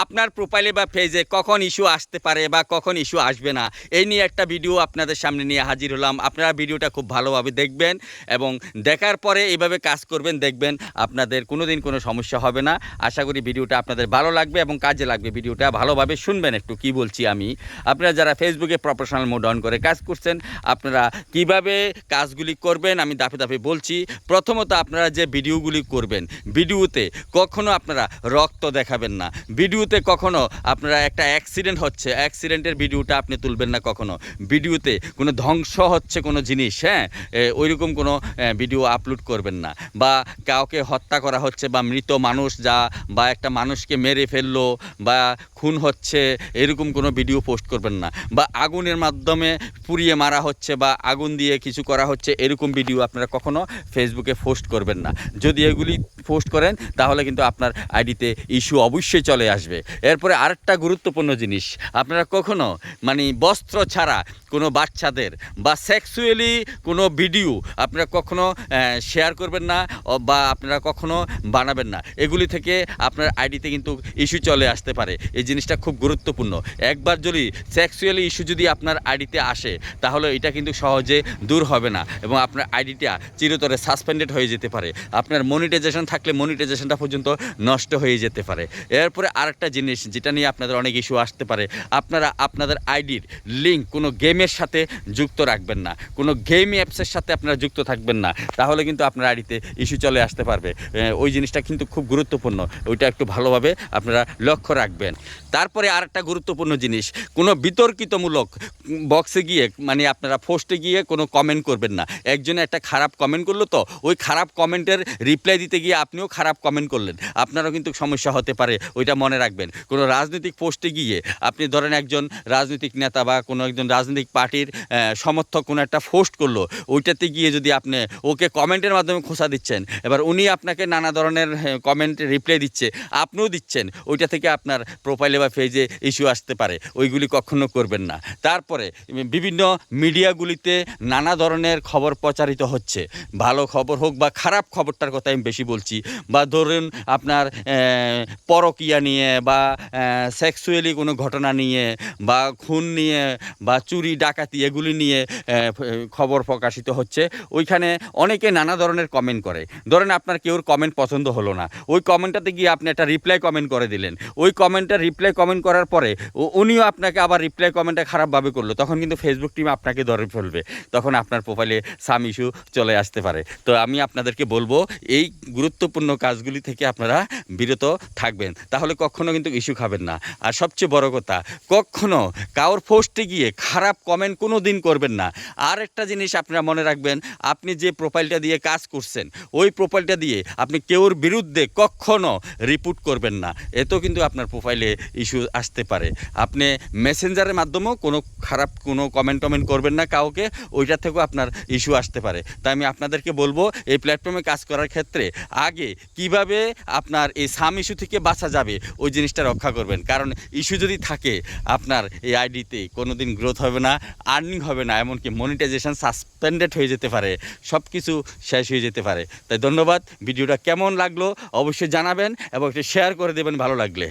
আপনার প্রোফাইলে বা পেজে কখন ইস্যু আসতে পারে বা কখন ইস্যু আসবে না, এই নিয়ে একটা ভিডিও আপনাদের সামনে নিয়ে হাজির হলাম। আপনারা ভিডিওটা খুব ভালোভাবে দেখবেন এবং দেখার পরে এইভাবে কাজ করবেন, দেখবেন আপনাদের কোনোদিন কোনো সমস্যা হবে না। আশা করি ভিডিওটা আপনাদের ভালো লাগবে এবং কাজে লাগবে। ভিডিওটা ভালোভাবে শুনবেন, একটু কি বলছি আমি। আপনারা যারা ফেসবুকে প্রফেশনাল মোড অন করে কাজ করছেন, আপনারা কিভাবে কাজগুলি করবেন আমি ধাপে ধাপে বলছি। প্রথমত আপনারা যে ভিডিওগুলি করবেন, ভিডিওতে কখনো আপনারা রক্ত দেখাবেন না। ভিডিওতে কখনো আপনারা একটা অ্যাক্সিডেন্ট হচ্ছে, অ্যাক্সিডেন্টের ভিডিওটা আপনি তুলবেন না কখনো। ভিডিওতে কোনো ধ্বংস হচ্ছে কোনো জিনিস, ওইরকম কোনো ভিডিও আপলোড করবেন না। বা কাউকে হত্যা করা হচ্ছে বা মৃত মানুষ বা একটা মানুষকে মেরে ফেললো বা খুন হচ্ছে, এরকম কোনো ভিডিও পোস্ট করবেন না। বা আগুনের মাধ্যমে পুড়িয়ে মারা হচ্ছে বা আগুন দিয়ে কিছু করা হচ্ছে, এরকম ভিডিও আপনারা কখনো ফেসবুকে পোস্ট করবেন না। যদি এগুলি পোস্ট করেন তাহলে কিন্তু আপনার আইডিতে ইস্যু অবশ্যই চলে আসবে। এরপরে আরেকটা গুরুত্বপূর্ণ জিনিস, আপনারা কখনো বস্ত্র ছাড়া কোনো বাচ্চাদের বা সেক্সুয়ালি কোনো ভিডিও আপনারা কখনো শেয়ার করবেন না বা আপনারা কখনো বানাবেন না। এগুলি থেকে আপনার আইডিতে কিন্তু ইস্যু চলে আসতে পারে। এই জিনিসটা খুব গুরুত্বপূর্ণ। একবার যদি সেক্সুয়ালি ইস্যু যদি আপনার আইডিতে আসে তাহলে এটা কিন্তু সহজে দূর হবে না এবং আপনার আইডিটা চিরতরে সাসপেন্ডেড হয়ে যেতে পারে। আপনার মনিটাইজেশন থাকলে মনিটাইজেশনটা পর্যন্ত নষ্ট হয়ে যেতে পারে। এরপরে আরেকটা জিনিস যেটা নিয়ে আপনাদের অনেক ইস্যু আসতে পারে, আপনারা আপনাদের আইডির লিঙ্ক কোনো গেমের সাথে যুক্ত রাখবেন না, কোনো গেম অ্যাপসের সাথে আপনারা যুক্ত থাকবেন না, তাহলে কিন্তু আপনার আইডিতে ইস্যু চলে আসতে পারবে। ওই জিনিসটা কিন্তু খুব গুরুত্বপূর্ণ, ওইটা একটু ভালোভাবে আপনারা লক্ষ্য রাখবেন। তারপরে আরেকটা গুরুত্বপূর্ণ জিনিস, কোনো বিতর্কিতমূলক বক্সে গিয়ে আপনারা পোস্টে গিয়ে কোনো কমেন্ট করবেন না। একজনে একটা খারাপ কমেন্ট করলো, তো ওই খারাপ কমেন্টের রিপ্লাই দিতে গিয়ে আপনিও খারাপ কমেন্ট করলেন, আপনারও কিন্তু সমস্যা হতে পারে। ওইটা মনে রাখবেন। কোনো রাজনৈতিক পোস্টে গিয়ে আপনি ধরেন একজন রাজনৈতিক নেতা বা কোনো একজন রাজনৈতিক পার্টির সমর্থক কোনো একটা পোস্ট করলো, ওইটাতে গিয়ে যদি আপনি ওকে কমেন্টের মাধ্যমে খোঁচা দিচ্ছেন, এবার উনি আপনাকে নানা ধরনের কমেন্ট রিপ্লাই দিচ্ছে, আপনিও দিচ্ছেন, ওইটা থেকে আপনার প্রোফাইলে বা পেজে ইস্যু আসতে পারে। ওইগুলি কখনো করবেন না। তারপরে বিভিন্ন মিডিয়াগুলিতে নানা ধরনের খবর প্রচারিত হচ্ছে, ভালো খবর হোক বা খারাপ খবরটার কথা আমি বেশি বলছি। বা ধরুন আপনার পরকীয়া নিয়ে বা সেক্সুয়ালি কোনো ঘটনা নিয়ে বা খুন নিয়ে বা চুরি ডাকাতি এগুলি নিয়ে খবর প্রকাশিত হচ্ছে। ওইখানে অনেকে নানা ধরনের কমেন্ট করে। ধরেন আপনার কেউর কমেন্ট পছন্দ হলো না, ওই কমেন্টটাতে গিয়ে আপনি একটা রিপ্লাই কমেন্ট করে দিলেন। ওই কমেন্টটা রিপ্লাই কমেন্ট করার পরে উনিও আপনাকে আবার রিপ্লাই কমেন্টটা খারাপভাবে করলো, তখন কিন্তু ফেসবুক টিম আপনাকে ধরে ফেলবে, তখন আপনার প্রোফাইলে সাম ইস্যু চলে আসতে পারে। তো আমি আপনাদেরকে বলবো এই গুরুত্বপূর্ণ কাজগুলি থেকে আপনারা বিরত থাকবেন, তাহলে কখনো কিন্তু ইস্যু খাবেন না। আর সবচেয়ে বড় কথা, কখনো কারোর পোস্টে গিয়ে খারাপ কমেন্ট কোনো দিন করবেন না। আর একটা জিনিস আপনারা মনে রাখবেন, আপনি যে প্রোফাইলটা দিয়ে কাজ করছেন, ওই প্রোফাইলটা দিয়ে আপনি কেউর বিরুদ্ধে কখনো রিপোর্ট করবেন না। এতেও কিন্তু আপনার প্রোফাইলে ইস্যু আসতে পারে। আপনি মেসেঞ্জারের মাধ্যমেও কোনো খারাপ কোনো কমেন্ট করবেন না কাউকে, ওইটা থেকেও আপনার ইস্যু আসতে পারে। তাই আমি আপনাদেরকে বলবো এই প্ল্যাটফর্মে কাজ করার ক্ষেত্রে আগে কিভাবে আপনার এই সাম ইস্যু থেকে বাঁচা যাবে ওই জিনিসটা রক্ষা করবেন। কারণ ইস্যু যদি থাকে আপনার এই আইডিতে কোনো দিন গ্রোথ হবে না, আর্নিং হবে না, এমনকি মনিটাইজেশন সাসপেন্ডেড হয়ে যেতে পারে, সব কিছু শেষ হয়ে যেতে পারে। তাই ধন্যবাদ। ভিডিওটা কেমন লাগলো অবশ্যই জানাবেন এবং একটু শেয়ার করে দেবেন ভালো লাগলে।